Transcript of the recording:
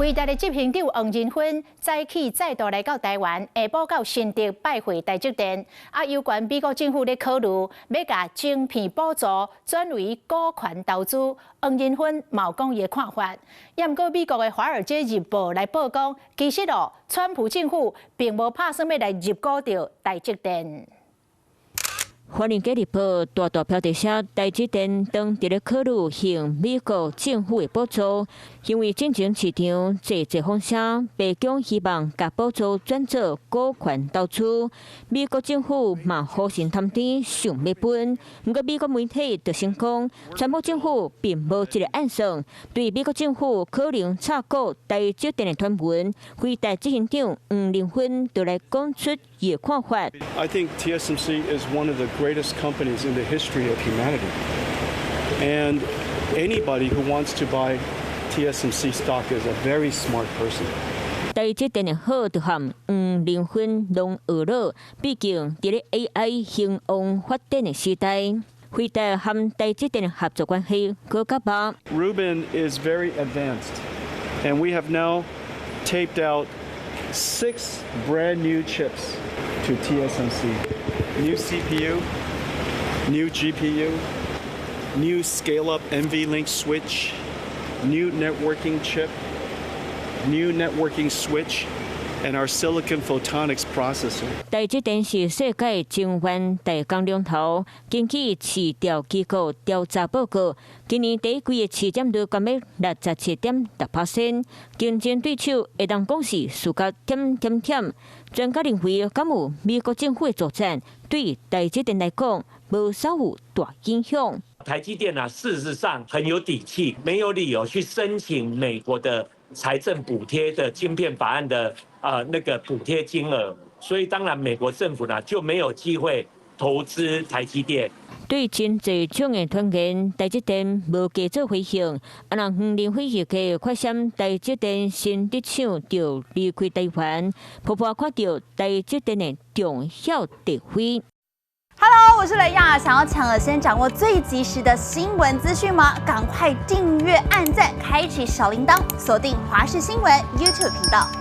伟大的执行长王仁勋早起再度来到台湾，下晡到新竹拜会台积电。有关美国政府咧考虑要甲晶片补助转为股权投资，王仁勋冇讲伊的看法。不过美国的《华尔街日报》来报讲，其实川普政府并无打算要来入股到台积电。 华尔街日报大大标题写，台积电当伫咧考虑向美国政府的补助，因为进前市场侪风声，白宫希望甲补助转做股权投资。美国政府嘛好心探底想要分，不过美国媒体就先讲，川普政府并无这个暗算，对美国政府可能插股台积电的传闻，非台执行长黄仁勋就来讲出伊的看法。I think TSMC is one of the greatest companies in the history of humanity. And anybody who wants to buy TSMC stock is a very smart person. 台积电的好就和黄仁勋拢学了，毕竟伫咧 AI 兴旺发展的时代，非但和台积电的合作关系更加密。Rubin is very advanced, and we have now taped out 6 brand new chips to TSMC. New CPU, new GPU, new scale-up NVLink switch, new networking chip, new networking switch, and our silicon photonics processor. 台积电是世界晶圆大工龙头，根据市调机构调查报告，今年第一季的市占率达到67.10%，竞争对手会当讲是输甲点。专家认为，敢有美国政府的助战，对台积电来讲，无稍有大影响。台积电事实上很有底气，没有理由去申请美国的财政补贴的晶片法案的那个补贴金额，所以当然美国政府就没有机会投资台积电。对真侪种的传言，台积电无加做回应。黄仁勋预计快闪台积电新日厂就离开台湾，普遍看到台积电的重要地位。Hello， 我是雷亚，想要抢先掌握最及时的新闻资讯吗？赶快订阅、按赞、开启小铃铛，锁定华视新闻 YouTube 频道。